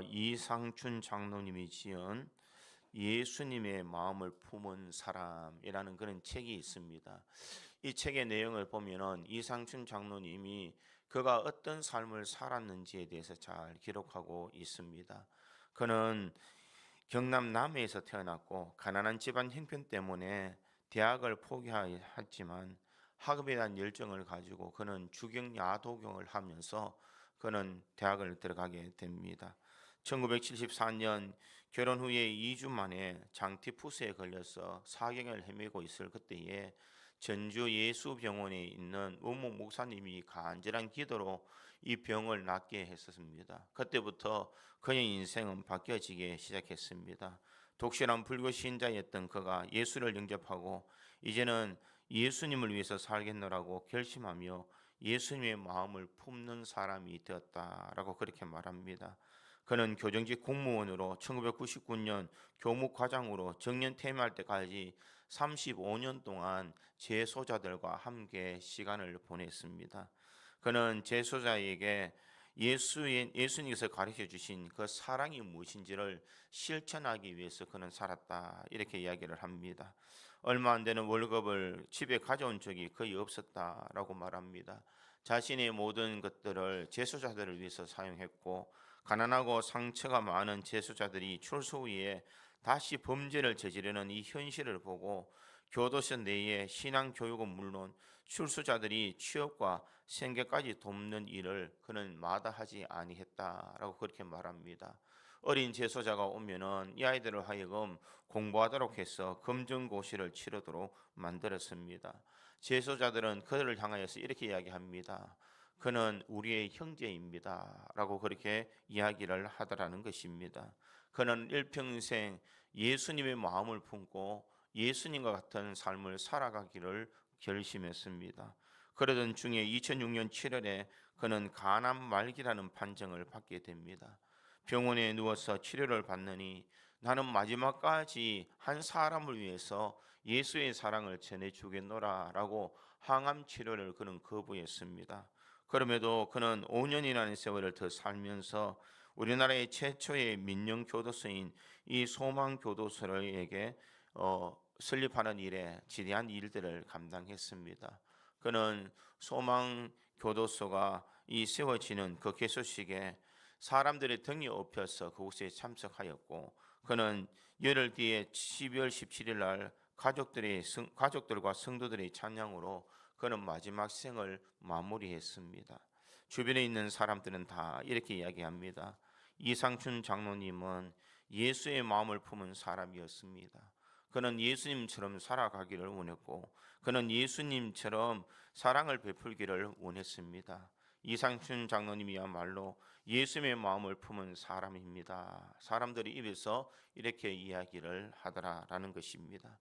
이상춘 장로님이 지은 예수님의 마음을 품은 사람이라는 그런 책이 있습니다. 이 책의 내용을 보면은 이상춘 장로님이 그가 어떤 삶을 살았는지에 대해서 잘 기록하고 있습니다. 그는 경남 남해에서 태어났고 가난한 집안 형편 때문에 대학을 포기했지만 학업에 대한 열정을 가지고 그는 주경야도경을 하면서 그는 대학을 들어가게 됩니다. 1974년 결혼 후에 2주 만에 장티푸스에 걸려서 사경을 헤매고 있을 그때에 전주 예수병원에 있는 원무 목사님이 간절한 기도로 이 병을 낫게 했었습니다. 그때부터 그의 인생은 바뀌어지기 시작했습니다. 독실한 불교 신자였던 그가 예수를 영접하고 이제는 예수님을 위해서 살겠노라고 결심하며 예수님의 마음을 품는 사람이 되었다라고 그렇게 말합니다. 그는 교정직 공무원으로 1999년 교무과장으로 정년 퇴임할 때까지 35년 동안 재소자들과 함께 시간을 보냈습니다. 그는 재소자에게 예수님께서 가르쳐 주신 그 사랑이 무엇인지를 실천하기 위해서 그는 살았다. 이렇게 이야기를 합니다. 얼마 안 되는 월급을 집에 가져온 적이 거의 없었다라고 말합니다. 자신의 모든 것들을 재소자들을 위해서 사용했고 가난하고 상처가 많은 재소자들이 출소 후에 다시 범죄를 저지르는 이 현실을 보고 교도소 내에 신앙 교육은 물론 출소자들이 취업과 생계까지 돕는 일을 그는 마다하지 아니했다라고 그렇게 말합니다. 어린 재소자가 오면은 이 아이들을 하여금 공부하도록 해서 검정고시를 치르도록 만들었습니다. 재소자들은 그들을 향하여서 이렇게 이야기합니다. 그는 우리의 형제입니다. 라고 그렇게 이야기를 하더라는 것입니다. 그는 일평생 예수님의 마음을 품고 예수님과 같은 삶을 살아가기를 결심했습니다. 그러던 중에 2006년 7월에 그는 간암 말기라는 판정을 받게 됩니다. 병원에 누워서 치료를 받느니 나는 마지막까지 한 사람을 위해서 예수의 사랑을 전해주겠노라 라고 항암 치료를 그는 거부했습니다. 그럼에도 그는 5년이라는 세월을 더 살면서 우리나라의 최초의 민영교도소인 이 소망교도소에게 설립하는 일에 지대한 일들을 감당했습니다. 그는 소망교도소가 이 세워지는 그 개소식에 사람들의 등이 업혀서 그곳에 참석하였고 그는 열흘 뒤에 12월 17일 날 가족들과 성도들의 찬양으로 그는 마지막 생을 마무리했습니다. 주변에 있는 사람들은 다 이렇게 이야기합니다. 이상춘 장로님은 예수의 마음을 품은 사람이었습니다. 그는 예수님처럼 살아가기를 원했고 그는 예수님처럼 사랑을 베풀기를 원했습니다. 이상춘 장로님이야말로 예수님의 마음을 품은 사람입니다. 사람들이 입에서 이렇게 이야기를 하더라라는 것입니다.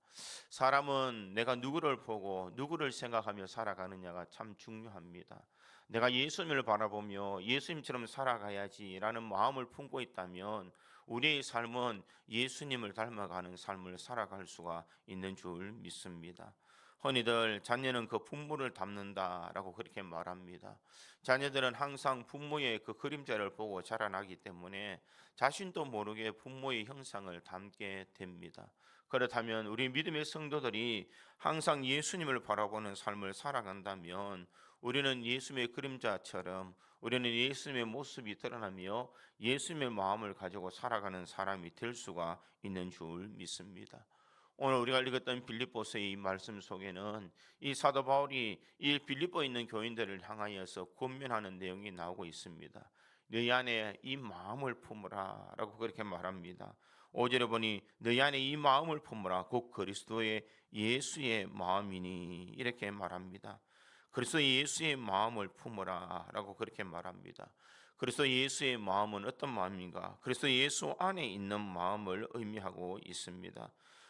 사람은 내가 누구를 보고 누구를 생각하며 살아가느냐가 참 중요합니다. 내가 예수님을 바라보며 예수님처럼 살아가야지라는 마음을 품고 있다면 우리의 삶은 예수님을 닮아가는 삶을 살아갈 수가 있는 줄 믿습니다. 흔히들 자녀는 그 부모를 닮는다라고 그렇게 말합니다. 자녀들은 항상 부모의 그 그림자를 보고 자라나기 때문에 자신도 모르게 부모의 형상을 닮게 됩니다. 그렇다면 우리 믿음의 성도들이 항상 예수님을 바라보는 삶을 살아간다면 우리는 예수님의 그림자처럼 우리는 예수님의 모습이 드러나며 예수님의 마음을 가지고 살아가는 사람이 될 수가 있는 줄 믿습니다. 오늘 우리가 읽었던 빌립보서의 이 말씀 속에는 이 사도 바울이 이 빌립보에 있는 교인들을 향하여서 권면하는 내용이 나오고 있습니다. 너희 안에 이 마음을 품으라 라고 그렇게 말합니다. 5절에 보니 너희 안에 이 마음을 품으라 곧 그리스도의 예수의 마음이니 이렇게 말합니다. 그리스도 예수의 마음을 품으라 라고 그렇게 말합니다. 그리스도 예수의 마음은 어떤 마음인가? 그리스도 예수 안에 있는 마음을 의미하고 있습니다.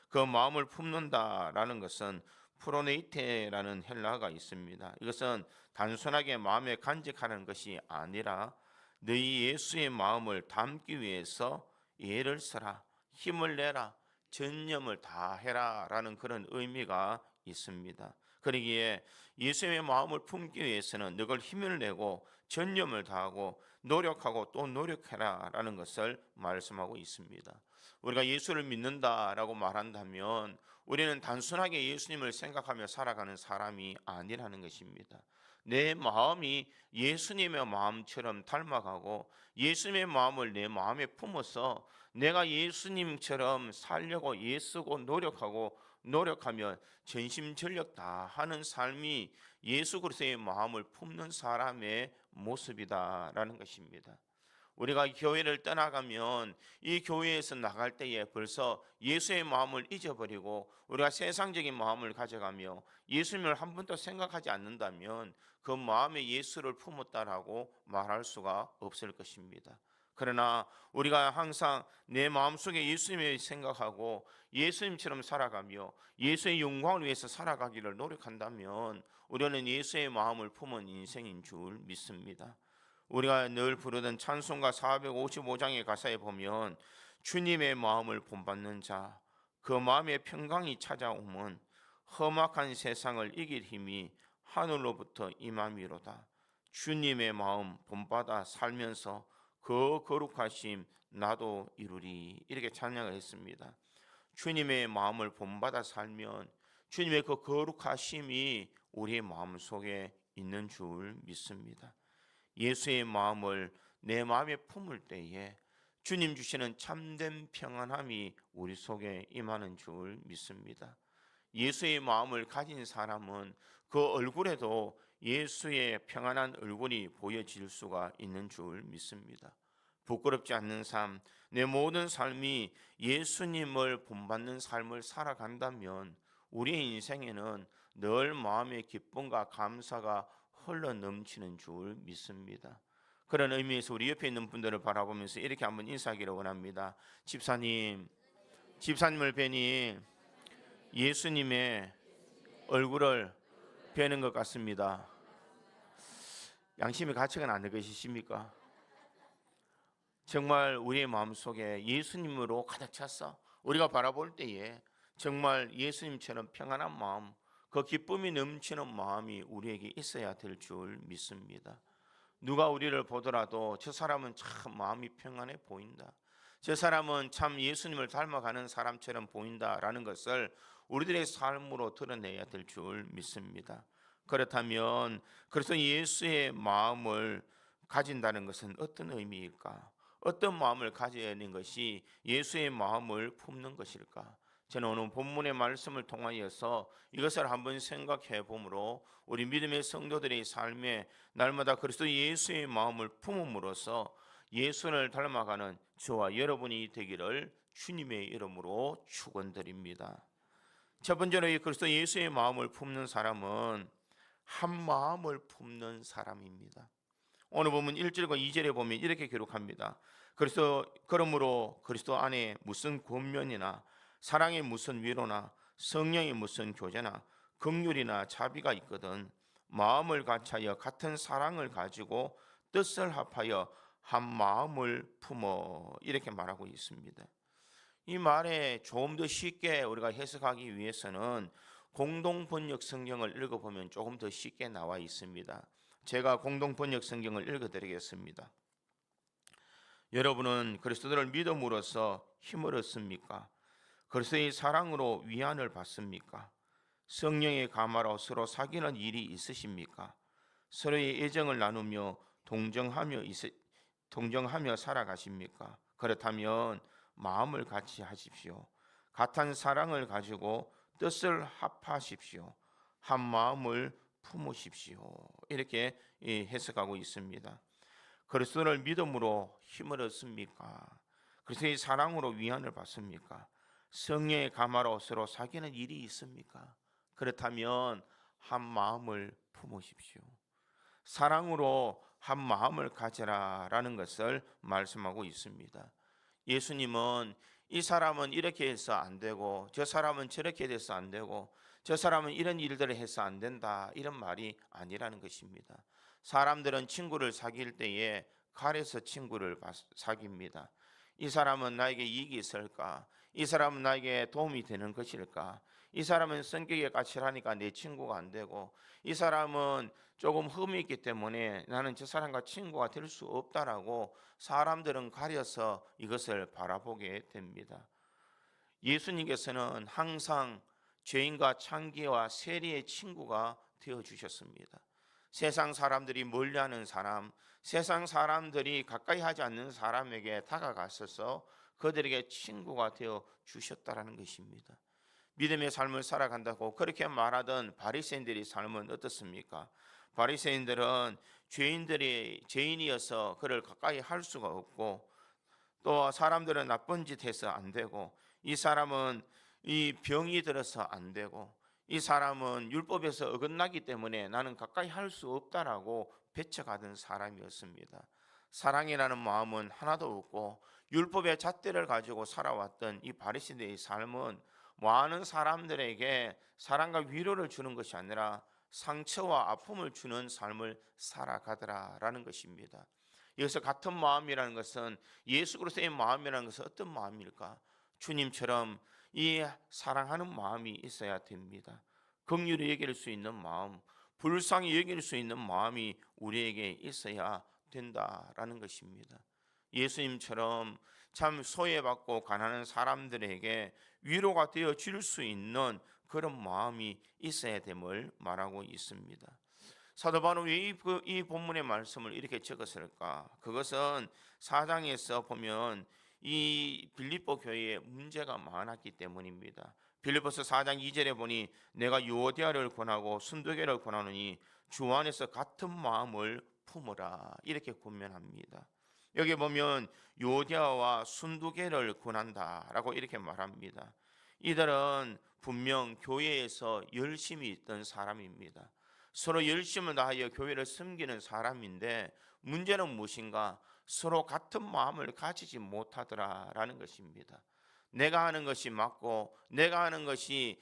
그 마음을 품는다라는 것은 프로네이테라는 헬라어가 있습니다. 이것은 단순하게 마음에 간직하는 것이 아니라 너희 예수의 마음을 담기 위해서 애를 써라, 힘을 내라, 전념을 다해라 라는 그런 의미가 있습니다. 그러기에 예수의 마음을 품기 위해서는 너걸 힘을 내고 전념을 다하고 노력하고 또 노력해라라는 것을 말씀하고 있습니다. 우리가 예수를 믿는다라고 말한다면 우리는 단순하게 예수님을 생각하며 살아가는 사람이 아니라는 것입니다. 내 마음이 예수님의 마음처럼 닮아가고 예수님의 마음을 내 마음에 품어서 내가 예수님처럼 살려고 애쓰고 노력하며 전심전력 다 하는 삶이 예수 그리스도의 마음을 품는 사람의 모습이다라는 것입니다. 우리가 교회를 떠나가면 이 교회에서 나갈 때에 벌써 예수의 마음을 잊어버리고 우리가 세상적인 마음을 가져가며 예수님을 한 번도 생각하지 않는다면 그 마음에 예수를 품었다라고 말할 수가 없을 것입니다. 그러나 우리가 항상 내 마음속에 예수님을 생각하고 예수님처럼 살아가며 예수의 영광을 위해서 살아가기를 노력한다면 우리는 예수의 마음을 품은 인생인 줄 믿습니다. 우리가 늘 부르던 찬송가 455장의 가사에 보면 주님의 마음을 본받는 자, 그 마음에 평강이 찾아오면 험악한 세상을 이길 힘이 하늘로부터 임함이로다. 주님의 마음 본받아 살면서 그 거룩하심 나도 이루리. 이렇게 찬양을 했습니다. 주님의 마음을 본받아 살면 주님의 그 거룩하심이 우리의 마음속에 있는 줄 믿습니다. 예수의 마음을 내 마음에 품을 때에 주님 주시는 참된 평안함이 우리 속에 임하는 줄 믿습니다. 예수의 마음을 가진 사람은 그 얼굴에도 예수의 평안한 얼굴이 보여질 수가 있는 줄 믿습니다. 부끄럽지 않는 삶, 내 모든 삶이 예수님을 본받는 삶을 살아간다면 우리의 인생에는 늘 마음의 기쁨과 감사가 흘러 넘치는 줄 믿습니다. 그런 의미에서 우리 옆에 있는 분들을 바라보면서 이렇게 한번 인사하기를 원합니다. 집사님을 뵈니 예수님의 얼굴을 뵈는 것 같습니다. 양심의 가책은 안 느끼십니까? 정말 우리의 마음속에 예수님으로 가득 찼어. 우리가 바라볼 때에 정말 예수님처럼 평안한 마음, 그 기쁨이 넘치는 마음이 우리에게 있어야 될 줄 믿습니다. 누가 우리를 보더라도 저 사람은 참 마음이 평안해 보인다, 저 사람은 참 예수님을 닮아가는 사람처럼 보인다라는 것을 우리들의 삶으로 드러내야 될 줄 믿습니다. 그렇다면 그래서 예수의 마음을 가진다는 것은 어떤 의미일까? 어떤 마음을 가져야 하는 것이 예수의 마음을 품는 것일까? 저는 오늘 본문의 말씀을 통하여서 이것을 한번 생각해 보므로 우리 믿음의 성도들의 삶에 날마다 그리스도 예수의 마음을 품음으로써 예수를 닮아가는 저와 여러분이 되기를 주님의 이름으로 축원드립니다. 첫 번째로 이 그리스도 예수의 마음을 품는 사람은 한 마음을 품는 사람입니다. 오늘 보면 1절과 2절에 보면 이렇게 기록합니다. 그러므로 그리스도 안에 무슨 권면이나 사랑의 무슨 위로나 성령의 무슨 교제나 긍휼이나 자비가 있거든 마음을 같이하여 같은 사랑을 가지고 뜻을 합하여 한 마음을 품어, 이렇게 말하고 있습니다. 이 말에 조금 더 쉽게 우리가 해석하기 위해서는 공동번역 성경을 읽어보면 조금 더 쉽게 나와 있습니다. 제가 공동번역 성경을 읽어드리겠습니다. 여러분은 그리스도를 믿음으로써 힘을 얻습니까? 그리스도의 사랑으로 위안을 받습니까? 성령의 감화로 서로 사귀는 일이 있으십니까? 서로의 애정을 나누며 동정하며 살아가십니까? 그렇다면 마음을 같이 하십시오. 같은 사랑을 가지고 뜻을 합하십시오. 한 마음을 품으십시오. 이렇게 해석하고 있습니다. 그리스도를 믿음으로 힘을 얻습니까? 그리스도의 사랑으로 위안을 받습니까? 성령의 감화로 서로 사귀는 일이 있습니까? 그렇다면 한 마음을 품으십시오. 사랑으로 한 마음을 가져라라는 것을 말씀하고 있습니다. 예수님은 이 사람은 이렇게 해서 안 되고 저 사람은 저렇게 돼서 안 되고 저 사람은 이런 일들을 해서 안 된다, 이런 말이 아니라는 것입니다. 사람들은 친구를 사귈 때에 가려서 친구를 사깁니다. 이 사람은 나에게 이익이 있을까? 이 사람은 나에게 도움이 되는 것일까? 이 사람은 성격이 까칠하니까 내 친구가 안 되고, 이 사람은 조금 흠이 있기 때문에 나는 저 사람과 친구가 될 수 없다라고 사람들은 가려서 이것을 바라보게 됩니다. 예수님께서는 항상 죄인과 창기와 세리의 친구가 되어 주셨습니다. 세상 사람들이 멀리하는 사람, 세상 사람들이 가까이 하지 않는 사람에게 다가가셔서 그들에게 친구가 되어 주셨다라는 것입니다. 믿음의 삶을 살아간다고 그렇게 말하던 바리새인들의 삶은 어떻습니까? 바리새인들은 죄인이어서 그를 가까이 할 수가 없고, 또 사람들은 나쁜 짓 해서 안 되고, 이 사람은 이 병이 들어서 안 되고, 이 사람은 율법에서 어긋나기 때문에 나는 가까이 할 수 없다라고 배척하던 사람이었습니다. 사랑이라는 마음은 하나도 없고 율법의 잣대를 가지고 살아왔던 이 바리새인의 삶은 많은 사람들에게 사랑과 위로를 주는 것이 아니라 상처와 아픔을 주는 삶을 살아가더라라는 것입니다. 여기서 같은 마음이라는 것은, 예수 그리스도의 마음이라는 것은 어떤 마음일까? 주님처럼 이 사랑하는 마음이 있어야 됩니다. 긍휼히 여길 수 있는 마음, 불쌍히 여길 수 있는 마음이 우리에게 있어야 된다라는 것입니다. 예수님처럼 참 소외받고 가난한 사람들에게 위로가 되어 줄 수 있는 그런 마음이 있어야 됨을 말하고 있습니다. 사도 바울은 왜 이 본문의 말씀을 이렇게 적었을까? 그것은 4장에서 보면 이 빌립보 교회에 문제가 많았기 때문입니다. 빌립보서 4장 2절에 보니 내가 유오디아를 권하고 순두계를 권하노니 주 안에서 같은 마음을 품으라, 이렇게 권면합니다. 여기 보면 유오디아와 순두계를 권한다라고 이렇게 말합니다. 이들은 분명 교회에서 열심히 있던 사람입니다. 서로 열심을 다하여 교회를 섬기는 사람인데, 문제는 무엇인가? 서로 같은 마음을 가지지 못하더라라는 것입니다. 내가 하는 것이 맞고, 내가 하는 것이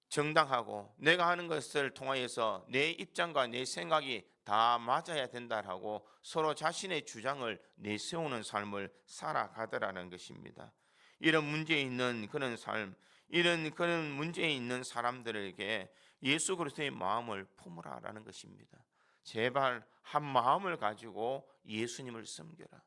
정당하고, 내가 하는 것을 통하여서 내 입장과 내 생각이 다 맞아야 된다라고 서로 자신의 주장을 내세우는 삶을 살아가더라는 것입니다. 이런 문제 있는 그런 삶, 이런 그런 문제 있는 사람들에게 예수 그리스도의 마음을 품으라라는 것입니다. 제발 한 마음을 가지고 예수님을 섬겨라.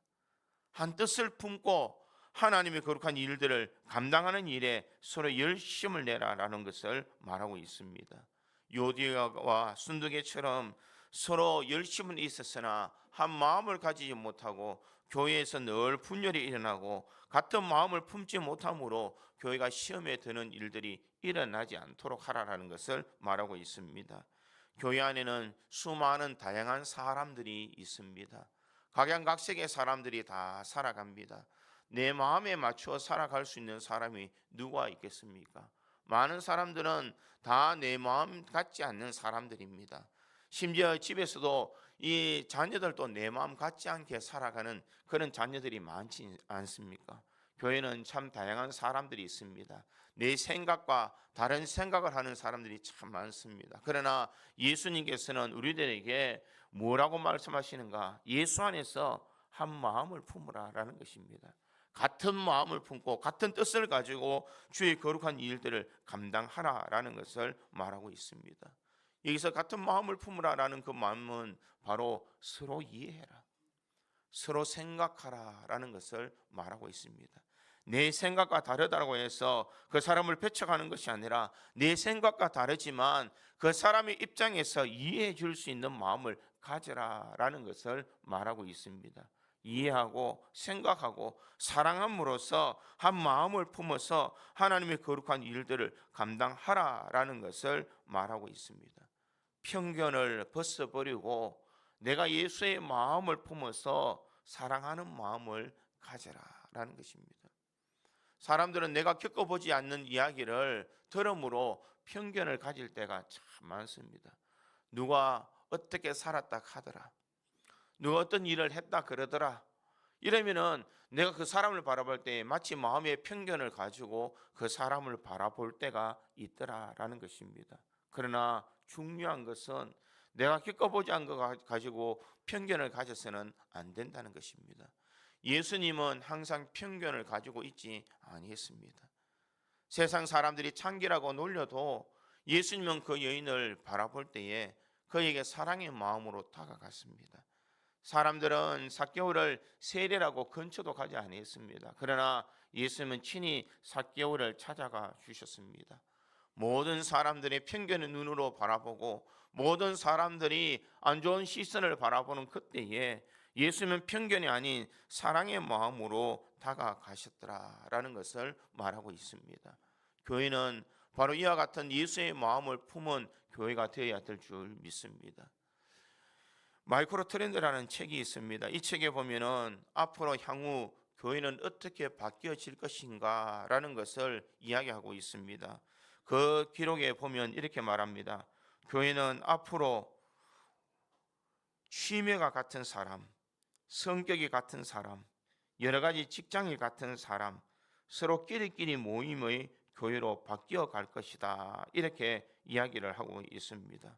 한 뜻을 품고 하나님의 거룩한 일들을 감당하는 일에 서로 열심을 내라라는 것을 말하고 있습니다. 요디아와 순두계처럼 서로 열심은 있었으나 한 마음을 가지지 못하고 교회에서 늘 분열이 일어나고 같은 마음을 품지 못함으로 교회가 시험에 드는 일들이 일어나지 않도록 하라라는 것을 말하고 있습니다. 교회 안에는 수많은 다양한 사람들이 있습니다. 각양각색의 사람들이 다 살아갑니다. 내 마음에 맞추어 살아갈 수 있는 사람이 누가 있겠습니까? 많은 사람들은 다 내 마음 같지 않는 사람들입니다. 심지어 집에서도 이 자녀들도 내 마음 같지 않게 살아가는 그런 자녀들이 많지 않습니까? 교회는 참 다양한 사람들이 있습니다. 내 생각과 다른 생각을 하는 사람들이 참 많습니다. 그러나 예수님께서는 우리들에게 뭐라고 말씀하시는가? 예수 안에서 한 마음을 품으라라는 것입니다. 같은 마음을 품고 같은 뜻을 가지고 주의 거룩한 일들을 감당하라라는 것을 말하고 있습니다. 여기서 같은 마음을 품으라라는 그 마음은 바로 서로 이해해라, 서로 생각하라라는 것을 말하고 있습니다. 내 생각과 다르다고 해서 그 사람을 배척하는 것이 아니라, 내 생각과 다르지만 그 사람의 입장에서 이해해 줄 수 있는 마음을 가져라라는 것을 말하고 있습니다. 이해하고 생각하고 사랑함으로써 한 마음을 품어서 하나님의 거룩한 일들을 감당하라라는 것을 말하고 있습니다. 편견을 벗어버리고 내가 예수의 마음을 품어서 사랑하는 마음을 가져라라는 것입니다. 사람들은 내가 겪어보지 않는 이야기를 들음으로 편견을 가질 때가 참 많습니다. 누가 어떻게 살았다 하더라, 누가 어떤 일을 했다 그러더라, 이러면은 내가 그 사람을 바라볼 때 마치 마음의 편견을 가지고 그 사람을 바라볼 때가 있더라라는 것입니다. 그러나 중요한 것은 내가 겪어보지 않은 것 가지고 편견을 가져서는 안 된다는 것입니다. 예수님은 항상 편견을 가지고 있지 아니했습니다. 세상 사람들이 창기라고 놀려도 예수님은 그 여인을 바라볼 때에 그에게 사랑의 마음으로 다가갔습니다. 사람들은 삭개오를 세례라고 근처도 가지 않았습니다. 그러나 예수님은 친히 삭개오를 찾아가 주셨습니다. 모든 사람들이 편견의 눈으로 바라보고 모든 사람들이 안 좋은 시선을 바라보는 그때에 예수님은 편견이 아닌 사랑의 마음으로 다가가셨더라라는 것을 말하고 있습니다. 교회는 바로 이와 같은 예수의 마음을 품은 교회가 되어야 될 줄 믿습니다. 마이크로 트렌드라는 책이 있습니다. 이 책에 보면은 앞으로 향후 교회는 어떻게 바뀌어질 것인가라는 것을 이야기하고 있습니다. 그 기록에 보면 이렇게 말합니다. 교회는 앞으로 취미가 같은 사람, 성격이 같은 사람, 여러 가지 직장이 같은 사람, 서로 끼리끼리 모임의 교회로 바뀌어 갈 것이다. 이렇게 이야기를 하고 있습니다.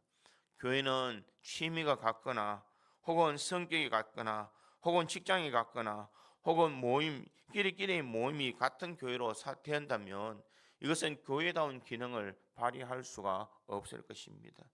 교회는 취미가 같거나 혹은 성격이 같거나 혹은 직장이 같거나 혹은 끼리끼리 모임이 같은 교회로 된다면 이것은 교회다운 기능을 발휘할 수가 없을 것입니다.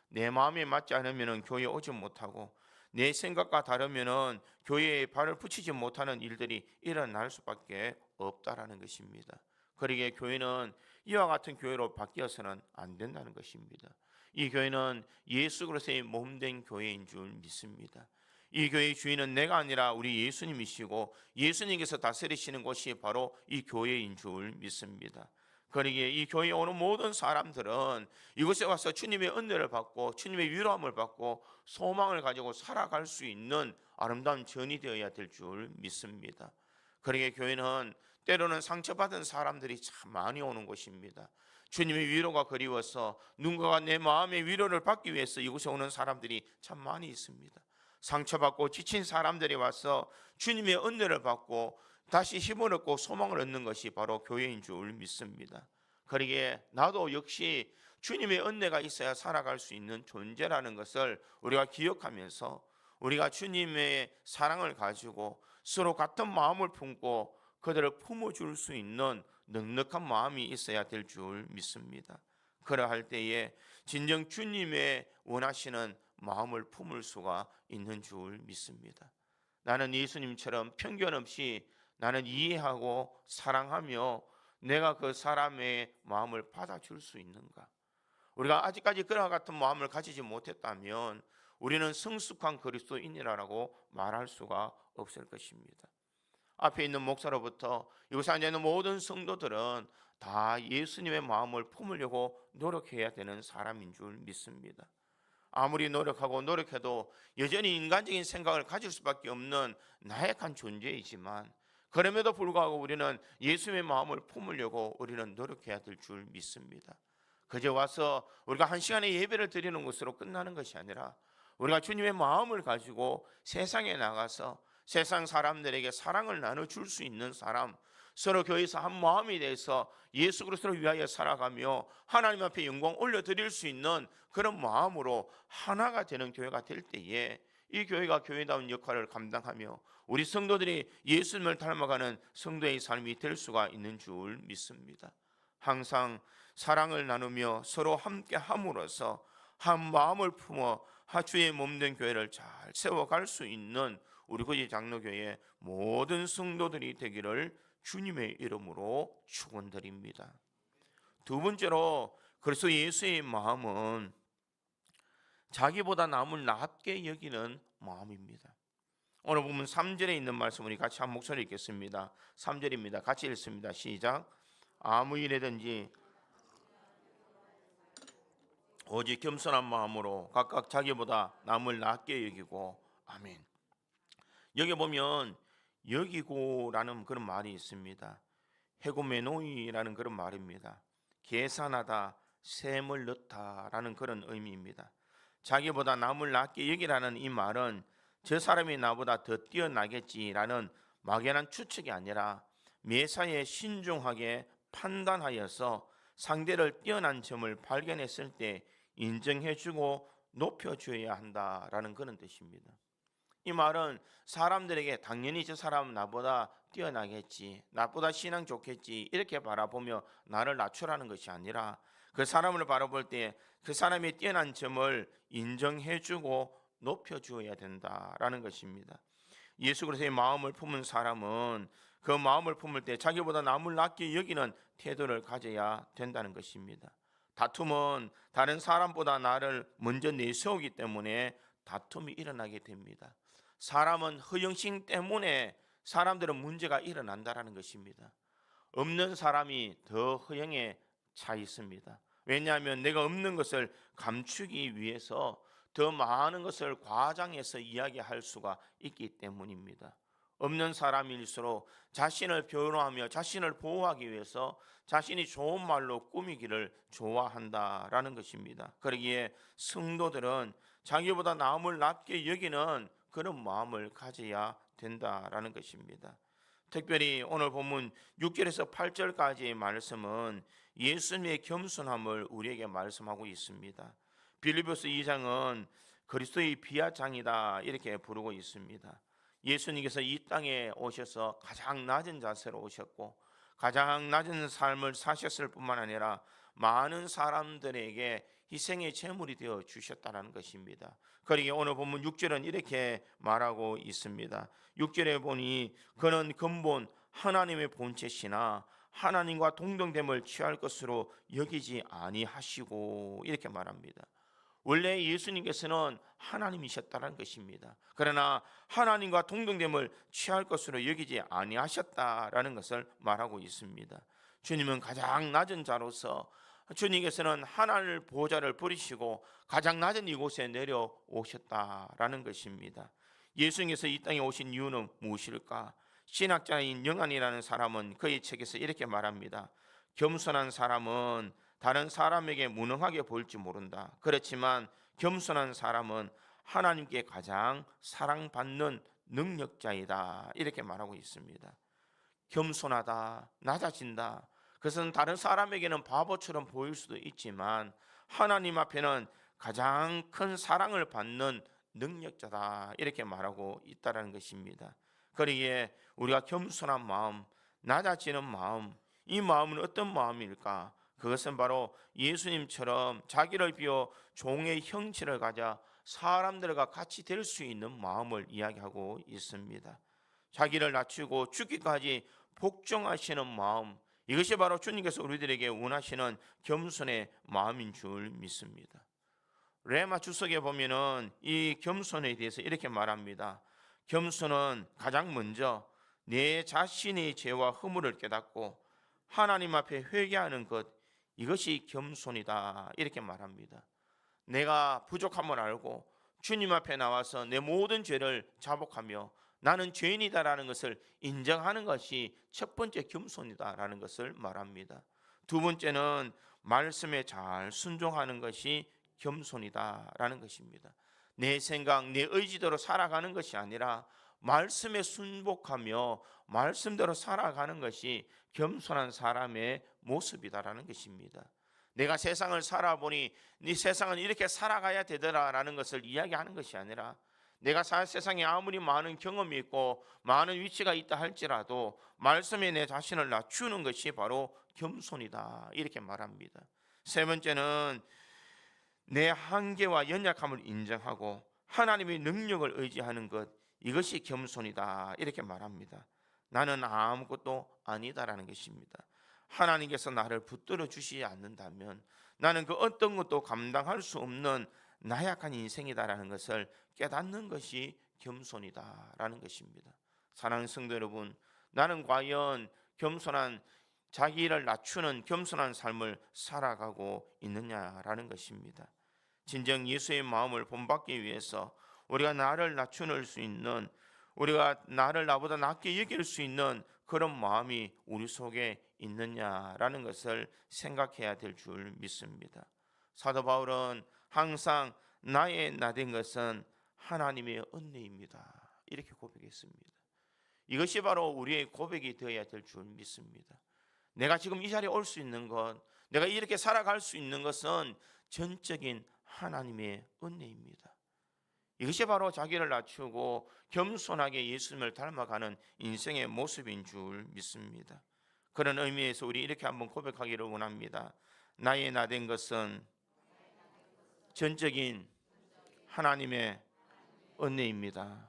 내 마음에 맞지 않으면 교회에 오지 못하고 내 생각과 다르면 교회에 발을 붙이지 못하는 일들이 일어날 수밖에 없다라는 것입니다. 그러기에 교회는 이와 같은 교회로 바뀌어서는 안 된다는 것입니다. 이 교회는 예수 그리스도의 몸된 교회인 줄 믿습니다. 이 교회의 주인은 내가 아니라 우리 예수님이시고 예수님께서 다스리시는 곳이 바로 이 교회인 줄 믿습니다. 그러기에 이 교회에 오는 모든 사람들은 이곳에 와서 주님의 은혜를 받고 주님의 위로함을 받고 소망을 가지고 살아갈 수 있는 아름다운 전이 되어야 될 줄 믿습니다. 그러기에 교회는 때로는 상처받은 사람들이 참 많이 오는 곳입니다. 주님의 위로가 그리워서 누군가가 내 마음의 위로를 받기 위해서 이곳에 오는 사람들이 참 많이 있습니다. 상처받고 지친 사람들이 와서 주님의 은혜를 받고 다시 힘을 얻고 소망을 얻는 것이 바로 교회인 줄 믿습니다. 그러기에 나도 역시 주님의 은혜가 있어야 살아갈 수 있는 존재라는 것을 우리가 기억하면서 우리가 주님의 사랑을 가지고 서로 같은 마음을 품고 그들을 품어줄 수 있는 넉넉한 마음이 있어야 될 줄 믿습니다. 그러할 때에 진정 주님의 원하시는 마음을 품을 수가 있는 줄 믿습니다. 나는 예수님처럼 편견 없이 나는 이해하고 사랑하며 내가 그 사람의 마음을 받아줄 수 있는가? 우리가 아직까지 그와 같은 마음을 가지지 못했다면 우리는 성숙한 그리스도인이라고 말할 수가 없을 것입니다. 앞에 있는 목사로부터 이곳에 앉아있는 모든 성도들은 다 예수님의 마음을 품으려고 노력해야 되는 사람인 줄 믿습니다. 아무리 노력해도 여전히 인간적인 생각을 가질 수밖에 없는 나약한 존재이지만 그럼에도 불구하고 우리는 예수님의 마음을 품으려고 우리는 노력해야 될 줄 믿습니다. 그저 와서 우리가 한 시간의 예배를 드리는 것으로 끝나는 것이 아니라 우리가 주님의 마음을 가지고 세상에 나가서 세상 사람들에게 사랑을 나눠줄 수 있는 사람, 서로 교회에서 한 마음이 돼서 예수 그리스도를 위하여 살아가며 하나님 앞에 영광 올려드릴 수 있는 그런 마음으로 하나가 되는 교회가 될 때에 이 교회가 교회다운 역할을 감당하며 우리 성도들이 예수님을 닮아가는 성도의 삶이 될 수가 있는 줄 믿습니다. 항상 사랑을 나누며 서로 함께 함으로써 한 마음을 품어 주의 몸된 교회를 잘 세워갈 수 있는 우리 거지 장로교회 모든 성도들이 되기를 주님의 이름으로 축원드립니다. 두 번째로 그리스도 예수의 마음은 자기보다 남을 낮게 여기는 마음입니다. 오늘 보면 3절에 있는 말씀 우리 같이 한 목소리 읽겠습니다. 3절입니다. 같이 읽습니다. 시작. 아무 일에든지 오직 겸손한 마음으로 각각 자기보다 남을 낮게 여기고. 아멘. 여기 보면 여기고라는 그런 말이 있습니다. 헤고메노이라는 그런 말입니다. 계산하다, 셈을 넣다라는 그런 의미입니다. 자기보다 남을 낮게 여기라는 이 말은 저 사람이 나보다 더 뛰어나겠지라는 막연한 추측이 아니라 매사에 신중하게 판단하여서 상대를 뛰어난 점을 발견했을 때 인정해주고 높여줘야 한다라는 그런 뜻입니다. 이 말은 사람들에게 당연히 저 사람은 나보다 뛰어나겠지, 나보다 신앙 좋겠지 이렇게 바라보며 나를 낮추라는 것이 아니라 그 사람을 바라볼 때 그 사람의 뛰어난 점을 인정해주고 높여주어야 된다라는 것입니다. 예수 그리스도의 마음을 품은 사람은 그 마음을 품을 때 자기보다 남을 낮게 여기는 태도를 가져야 된다는 것입니다. 다툼은 다른 사람보다 나를 먼저 내세우기 때문에 다툼이 일어나게 됩니다. 사람은 허영심 때문에 사람들은 문제가 일어난다는 것입니다. 없는 사람이 더 허영에 차 있습니다. 왜냐하면 내가 없는 것을 감추기 위해서 더 많은 것을 과장해서 이야기할 수가 있기 때문입니다. 없는 사람일수록 자신을 변호하며 자신을 보호하기 위해서 자신이 좋은 말로 꾸미기를 좋아한다라는 것입니다. 그러기에 성도들은 자기보다 남을 낮게 여기는 그런 마음을 가져야 된다라는 것입니다. 특별히 오늘 본문 6절에서 8절까지의 말씀은 예수님의 겸손함을 우리에게 말씀하고 있습니다. 빌립보서 2장은 그리스도의 비아장이다 이렇게 부르고 있습니다. 예수님께서 이 땅에 오셔서 가장 낮은 자세로 오셨고 가장 낮은 삶을 사셨을 뿐만 아니라 많은 사람들에게 희생의 제물이 되어 주셨다는 것입니다. 그러기에 오늘 본문 6절은 이렇게 말하고 있습니다. 6절에 보니 그는 근본 하나님의 본체시나 하나님과 동등됨을 취할 것으로 여기지 아니하시고 이렇게 말합니다. 원래 예수님께서는 하나님이셨다는 것입니다. 그러나 하나님과 동등됨을 취할 것으로 여기지 아니하셨다라는 것을 말하고 있습니다. 주님은 가장 낮은 자로서 주님께서는 하나님 보좌를 버리시고 가장 낮은 이곳에 내려오셨다라는 것입니다. 예수님께서 이 땅에 오신 이유는 무엇일까? 신학자인 영안이라는 사람은 그의 책에서 이렇게 말합니다. 겸손한 사람은 다른 사람에게 무능하게 보일지 모른다. 그렇지만 겸손한 사람은 하나님께 가장 사랑받는 능력자이다. 이렇게 말하고 있습니다. 겸손하다, 낮아진다. 그것은 다른 사람에게는 바보처럼 보일 수도 있지만 하나님 앞에는 가장 큰 사랑을 받는 능력자다. 이렇게 말하고 있다는 것입니다. 그러기에 우리가 겸손한 마음, 낮아지는 마음, 이 마음은 어떤 마음일까? 그것은 바로 예수님처럼 자기를 비워 종의 형체를 가져 사람들과 같이 될 수 있는 마음을 이야기하고 있습니다. 자기를 낮추고 죽기까지 복종하시는 마음, 이것이 바로 주님께서 우리들에게 원하시는 겸손의 마음인 줄 믿습니다. 레마 주석에 보면은 이 겸손에 대해서 이렇게 말합니다. 겸손은 가장 먼저 내 자신의 죄와 허물을 깨닫고 하나님 앞에 회개하는 것, 이것이 겸손이다 이렇게 말합니다. 내가 부족함을 알고 주님 앞에 나와서 내 모든 죄를 자복하며 나는 죄인이다라는 것을 인정하는 것이 첫 번째 겸손이다라는 것을 말합니다. 두 번째는 말씀에 잘 순종하는 것이 겸손이다라는 것입니다. 내 생각, 내 의지대로 살아가는 것이 아니라 말씀에 순복하며 말씀대로 살아가는 것이 겸손한 사람의 모습이다라는 것입니다. 내가 세상을 살아보니 네 세상은 이렇게 살아가야 되더라라는 것을 이야기하는 것이 아니라 내가 세상에 아무리 많은 경험이 있고 많은 위치가 있다 할지라도 말씀에 내 자신을 낮추는 것이 바로 겸손이다 이렇게 말합니다. 세 번째는 내 한계와 연약함을 인정하고 하나님의 능력을 의지하는 것, 이것이 겸손이다 이렇게 말합니다. 나는 아무것도 아니다라는 것입니다. 하나님께서 나를 붙들어 주시지 않는다면 나는 그 어떤 것도 감당할 수 없는 나약한 인생이다라는 것을 깨닫는 것이 겸손이다라는 것입니다. 사랑하는 성도 여러분, 나는 과연 겸손한 자기를 낮추는 겸손한 삶을 살아가고 있느냐라는 것입니다. 진정 예수의 마음을 본받기 위해서 우리가 나를 낮추는 수 있는, 우리가 나를 나보다 낮게 여길 수 있는 그런 마음이 우리 속에 있느냐라는 것을 생각해야 될 줄 믿습니다. 사도 바울은 항상 나의 나된 것은 하나님의 은혜입니다 이렇게 고백했습니다. 이것이 바로 우리의 고백이 되어야 될 줄 믿습니다. 내가 지금 이 자리에 올 수 있는 것, 내가 이렇게 살아갈 수 있는 것은 전적인 하나님의 은혜입니다. 이것이 바로 자기를 낮추고 겸손하게 예수님을 닮아가는 인생의 모습인 줄 믿습니다. 그런 의미에서 우리 이렇게 한번 고백하기를 원합니다. 나의 나된 것은 전적인 하나님의 은혜입니다.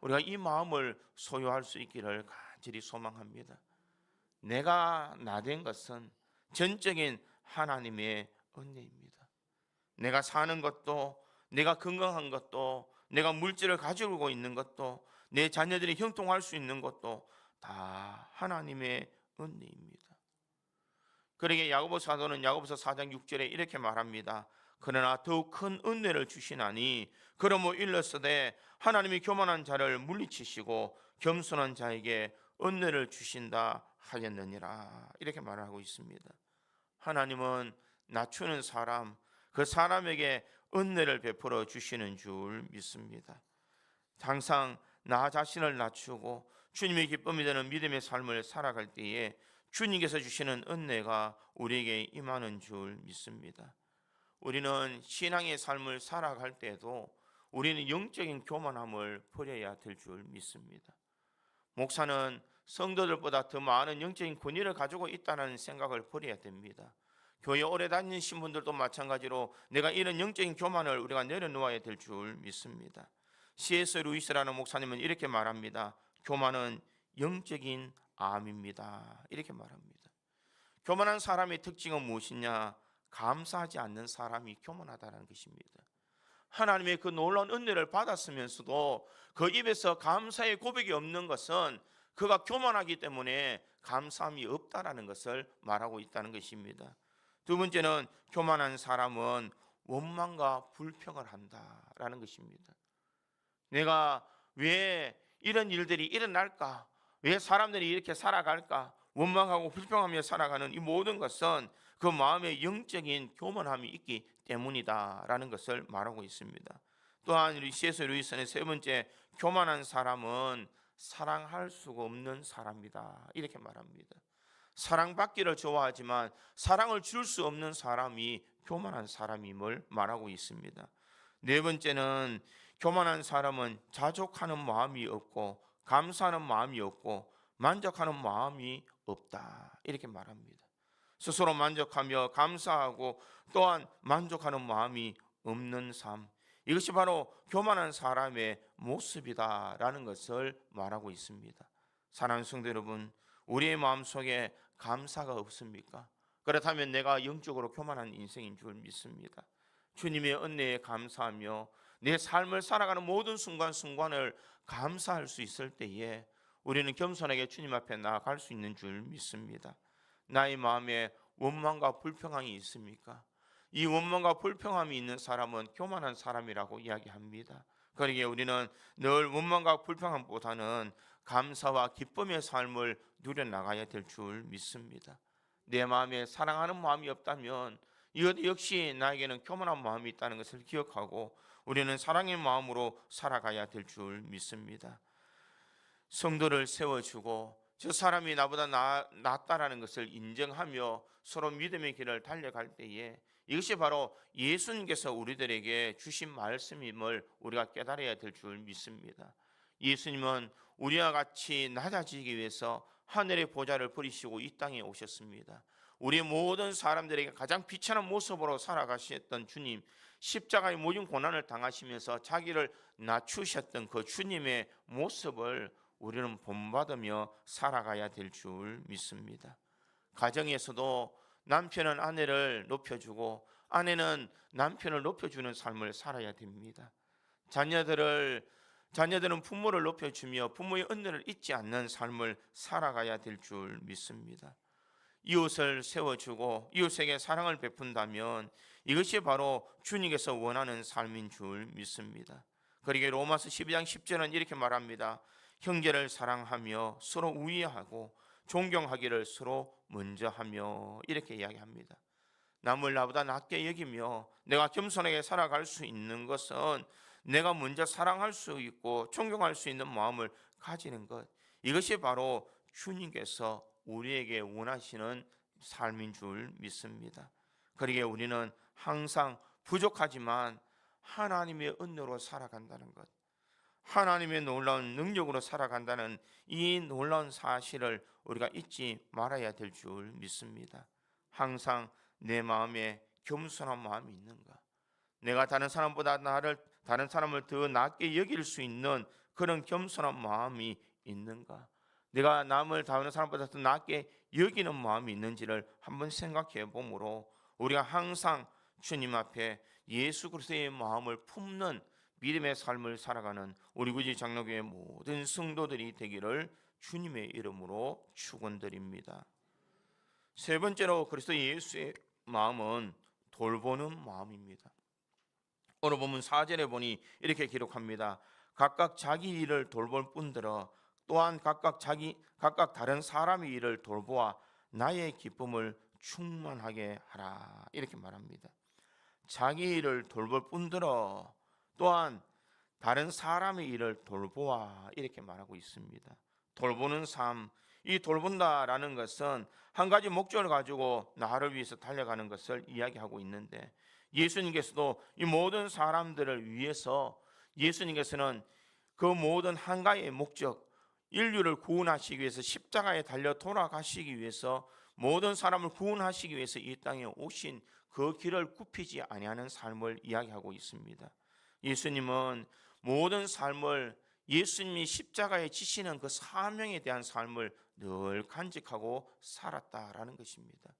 우리가 이 마음을 소유할 수 있기를 간절히 소망합니다. 내가 나된 것은 전적인 하나님의 은혜입니다. 내가 사는 것도, 내가 건강한 것도, 내가 물질을 가지고 있는 것도, 내 자녀들이 형통할 수 있는 것도 다 하나님의 은혜입니다. 그러기에 야고보 사도는 야고보서 4장 6절에 이렇게 말합니다. 그러나 더욱 큰 은혜를 주시나니 그러므로 일렀으되 하나님이 교만한 자를 물리치시고 겸손한 자에게 은혜를 주신다 하였느니라. 이렇게 말하고 있습니다. 하나님은 낮추는 사람, 그 사람에게 은혜를 베풀어 주시는 줄 믿습니다. 항상 나 자신을 낮추고 주님의 기쁨이 되는 믿음의 삶을 살아갈 때에 주님께서 주시는 은혜가 우리에게 임하는 줄 믿습니다. 우리는 신앙의 삶을 살아갈 때도 우리는 영적인 교만함을 버려야 될 줄 믿습니다. 목사는 성도들보다 더 많은 영적인 권위를 가지고 있다는 생각을 버려야 됩니다. 교회 오래 다니신 분들도 마찬가지로 내가 이런 영적인 교만을 우리가 내려놓아야 될 줄 믿습니다. C.S. 루이스라는 목사님은 이렇게 말합니다. 교만은 영적인 암입니다. 이렇게 말합니다. 교만한 사람의 특징은 무엇이냐? 감사하지 않는 사람이 교만하다는 것입니다. 하나님의 그 놀라운 은혜를 받았으면서도 그 입에서 감사의 고백이 없는 것은 그가 교만하기 때문에 감사함이 없다라는 것을 말하고 있다는 것입니다. 두 번째는 교만한 사람은 원망과 불평을 한다라는 것입니다. 내가 왜 이런 일들이 일어날까? 왜 사람들이 이렇게 살아갈까? 원망하고 불평하며 살아가는 이 모든 것은 그 마음에 영적인 교만함이 있기 때문이다라는 것을 말하고 있습니다. 또한 C.S. 루이스의 세 번째, 교만한 사람은 사랑할 수가 없는 사람이다 이렇게 말합니다. 사랑받기를 좋아하지만 사랑을 줄 수 없는 사람이 교만한 사람임을 말하고 있습니다. 네 번째는 교만한 사람은 자족하는 마음이 없고 감사하는 마음이 없고 만족하는 마음이 없다 이렇게 말합니다. 스스로 만족하며 감사하고 또한 만족하는 마음이 없는 삶, 이것이 바로 교만한 사람의 모습이다라는 것을 말하고 있습니다. 사랑하는 성도 여러분, 우리의 마음속에 감사가 없습니까? 그렇다면 내가 영적으로 교만한 인생인 줄 믿습니다. 주님의 은혜에 감사하며 내 삶을 살아가는 모든 순간순간을 감사할 수 있을 때에 우리는 겸손하게 주님 앞에 나아갈 수 있는 줄 믿습니다. 나의 마음에 원망과 불평함이 있습니까? 이 원망과 불평함이 있는 사람은 교만한 사람이라고 이야기합니다. 그러기에 우리는 늘 원망과 불평함보다는 감사와 기쁨의 삶을 누려나가야 될 줄 믿습니다. 내 마음에 사랑하는 마음이 없다면 이것 역시 나에게는 교만한 마음이 있다는 것을 기억하고 우리는 사랑의 마음으로 살아가야 될 줄 믿습니다. 성도를 세워주고 저 사람이 나보다 낫다라는 것을 인정하며 서로 믿음의 길을 달려갈 때에 이것이 바로 예수님께서 우리들에게 주신 말씀임을 우리가 깨달아야 될 줄 믿습니다. 예수님은 우리와 같이 낮아지기 위해서 하늘의 보좌를 버리시고 이 땅에 오셨습니다. 우리 모든 사람들에게 가장 비천한 모습으로 살아가셨던 주님, 십자가의 모든 고난을 당하시면서 자기를 낮추셨던 그 주님의 모습을 우리는 본받으며 살아가야 될 줄 믿습니다. 가정에서도 남편은 아내를 높여주고 아내는 남편을 높여주는 삶을 살아야 됩니다. 자녀들은 부모를 높여주며 부모의 은혜를 잊지 않는 삶을 살아가야 될 줄 믿습니다. 이웃을 세워주고 이웃에게 사랑을 베푼다면 이것이 바로 주님께서 원하는 삶인 줄 믿습니다. 그러기에 로마서 12장 10절은 이렇게 말합니다. 형제를 사랑하며 서로 우애하고 존경하기를 서로 먼저 하며 이렇게 이야기합니다. 남을 나보다 낮게 여기며 내가 겸손하게 살아갈 수 있는 것은 내가 먼저 사랑할 수 있고 존경할 수 있는 마음을 가지는 것, 이것이 바로 주님께서 우리에게 원하시는 삶인 줄 믿습니다. 그러기에 우리는 항상 부족하지만 하나님의 은혜로 살아간다는 것, 하나님의 놀라운 능력으로 살아간다는 이 놀라운 사실을 우리가 잊지 말아야 될 줄 믿습니다. 항상 내 마음에 겸손한 마음이 있는가? 내가 다른 사람보다 다른 사람을 더 낮게 여길 수 있는 그런 겸손한 마음이 있는가? 내가 남을 다른 사람보다 더 낮게 여기는 마음이 있는지를 한번 생각해 보므로 우리가 항상 주님 앞에 예수 그리스도의 마음을 품는 믿음의 삶을 살아가는 우리 구지 장로교회 모든 성도들이 되기를 주님의 이름으로 축원드립니다. 세 번째로 그리스도 예수의 마음은 돌보는 마음입니다. 오늘 본문 4절에 보니 이렇게 기록합니다. 각각 자기 일을 돌볼 뿐더러 또한 각각 다른 사람의 일을 돌보아 나의 기쁨을 충만하게 하라, 이렇게 말합니다. 자기 일을 돌볼 뿐더러 또한 다른 사람의 일을 돌보아, 이렇게 말하고 있습니다. 돌보는 삶, 이 돌본다라는 것은 한 가지 목적을 가지고 나를 위해서 달려가는 것을 이야기하고 있는데, 예수님께서도 이 모든 사람들을 위해서 예수님께서는 그 모든 한가지의 목적, 인류를 구원하시기 위해서 십자가에 달려 돌아가시기 위해서 모든 사람을 구원하시기 위해서 이 땅에 오신 그 길을 굽히지 아니하는 삶을 이야기하고 있습니다. 예수님은 모든 삶을 예수님이 십자가에 지시는 그 사명에 대한 삶을 늘 간직하고 살았다라는 것입니다.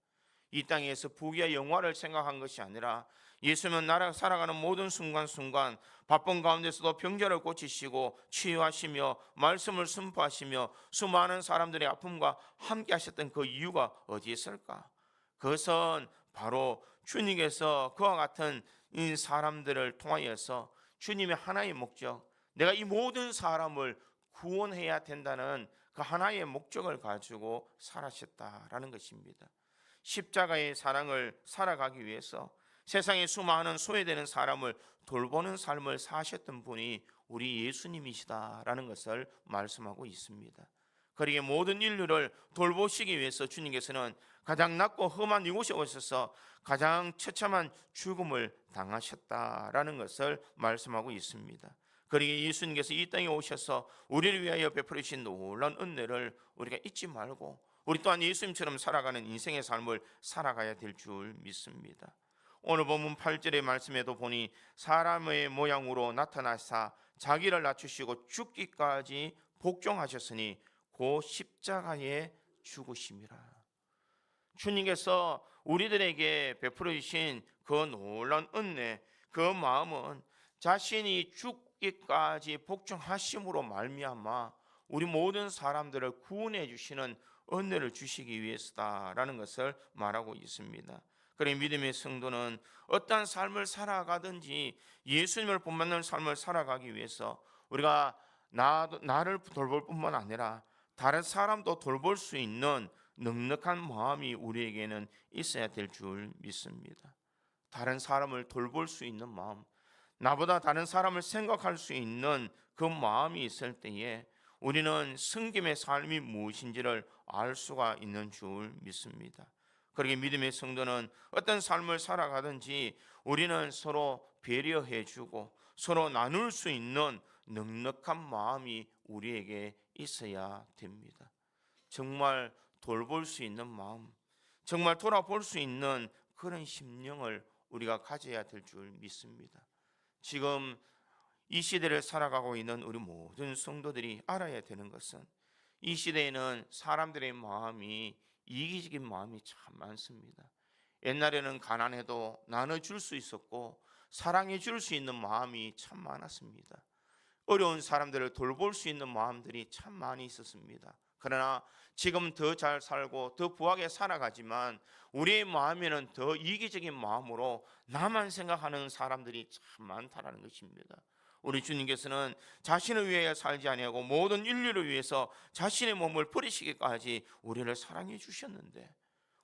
이 땅에서 부귀와 영화를 생각한 것이 아니라 예수님은 나라 살아가는 모든 순간순간 바쁜 가운데서도 병자를 고치시고 치유하시며 말씀을 선포하시며 수많은 사람들의 아픔과 함께 하셨던 그 이유가 어디에 있을까? 그것은 바로 주님께서 그와 같은 이 사람들을 통하여서 주님의 하나의 목적, 내가 이 모든 사람을 구원해야 된다는 그 하나의 목적을 가지고 살아셨다라는 것입니다. 십자가의 사랑을 살아가기 위해서 세상에 수많은 소외되는 사람을 돌보는 삶을 사셨던 분이 우리 예수님이시다라는 것을 말씀하고 있습니다. 그러기에 모든 인류를 돌보시기 위해서 주님께서는 가장 낮고 험한 이곳에 오셔서 가장 처참한 죽음을 당하셨다라는 것을 말씀하고 있습니다. 그러기에 예수님께서 이 땅에 오셔서 우리를 위하여 베풀으신 놀라운 은혜를 우리가 잊지 말고 우리 또한 예수님처럼 살아가는 인생의 삶을 살아가야 될 줄 믿습니다. 오늘 본문 8절의 말씀에도 보니 사람의 모양으로 나타나사 자기를 낮추시고 죽기까지 복종하셨으니 곧 십자가에 죽으심이라. 주님께서 우리들에게 베풀어 주신 그 놀라운 은혜, 그 마음은 자신이 죽기까지 복종하심으로 말미암아 우리 모든 사람들을 구원해 주시는 은혜를 주시기 위해서다라는 것을 말하고 있습니다. 그래 믿음의 성도는 어떠한 삶을 살아가든지 예수님을 본받는 삶을 살아가기 위해서 우리가 나를 돌볼 뿐만 아니라 다른 사람도 돌볼 수 있는 넉넉한 마음이 우리에게는 있어야 될 줄 믿습니다. 다른 사람을 돌볼 수 있는 마음, 나보다 다른 사람을 생각할 수 있는 그 마음이 있을 때에 우리는 섬김의 삶이 무엇인지를 알 수가 있는 줄 믿습니다. 그러기에 믿음의 성도는 어떤 삶을 살아가든지 우리는 서로 배려해주고 서로 나눌 수 있는 넉넉한 마음이 우리에게 있어야 됩니다. 정말 돌볼 수 있는 마음, 정말 돌아볼 수 있는 그런 심령을 우리가 가져야 될 줄 믿습니다. 지금 이 시대를 살아가고 있는 우리 모든 성도들이 알아야 되는 것은 이 시대에는 사람들의 마음이 이기적인 마음이 참 많습니다. 옛날에는 가난해도 나눠줄 수 있었고 사랑해 줄 수 있는 마음이 참 많았습니다. 어려운 사람들을 돌볼 수 있는 마음들이 참 많이 있었습니다. 그러나 지금 더 잘 살고 더 부하게 살아가지만 우리의 마음에는 더 이기적인 마음으로 나만 생각하는 사람들이 참 많다라는 것입니다. 우리 주님께서는 자신을 위하여 살지 아니하고 모든 인류를 위해서 자신의 몸을 버리시기까지 우리를 사랑해 주셨는데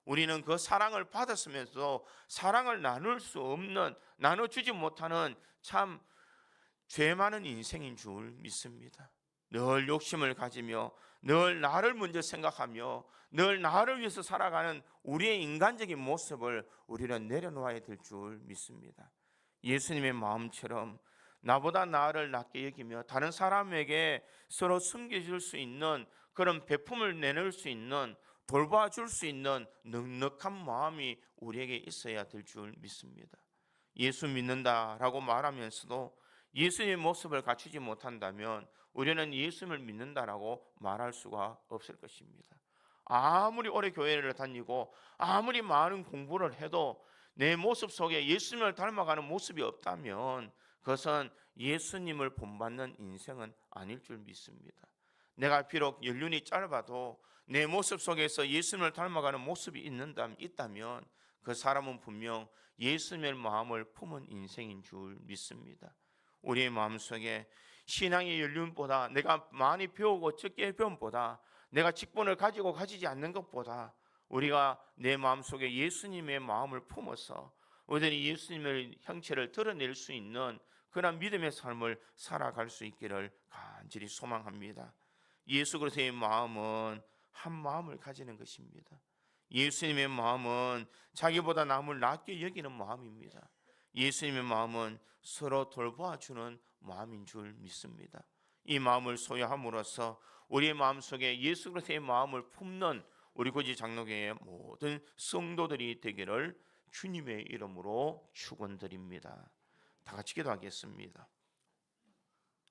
우리는 그 사랑을 받았으면서도 사랑을 나눌 수 없는, 나눠주지 못하는 참 죄 많은 인생인 줄 믿습니다. 늘 욕심을 가지며 늘 나를 먼저 생각하며 늘 나를 위해서 살아가는 우리의 인간적인 모습을 우리는 내려놓아야 될 줄 믿습니다. 예수님의 마음처럼 나보다 나를 낮게 여기며 다른 사람에게 서로 섬겨줄 수 있는 그런 베품을 내놓을 수 있는, 돌봐줄 수 있는 넉넉한 마음이 우리에게 있어야 될 줄 믿습니다. 예수 믿는다라고 말하면서도 예수님의 모습을 갖추지 못한다면 우리는 예수님을 믿는다라고 말할 수가 없을 것입니다. 아무리 오래 교회를 다니고 아무리 많은 공부를 해도 내 모습 속에 예수님을 닮아가는 모습이 없다면 그것은 예수님을 본받는 인생은 아닐 줄 믿습니다. 내가 비록 연륜이 짧아도 내 모습 속에서 예수님을 닮아가는 모습이 있다면 그 사람은 분명 예수님의 마음을 품은 인생인 줄 믿습니다. 우리의 마음속에 신앙의 연륜보다, 내가 많이 배우고 적게 배움보다, 내가 직분을 가지고 가지지 않는 것보다 우리가 내 마음속에 예수님의 마음을 품어서 우리들이 예수님의 형체를 드러낼 수 있는 그런 믿음의 삶을 살아갈 수 있기를 간절히 소망합니다. 예수 그리스도의 마음은 한 마음을 가지는 것입니다. 예수님의 마음은 자기보다 남을 낮게 여기는 마음입니다. 예수님의 마음은 서로 돌봐주는 마음인 줄 믿습니다. 이 마음을 소유함으로써 우리의 마음속에 예수 그리스도의 마음을 품는 우리 고지 장로교회의 모든 성도들이 되기를 주님의 이름으로 축원드립니다. 다 같이 기도하겠습니다.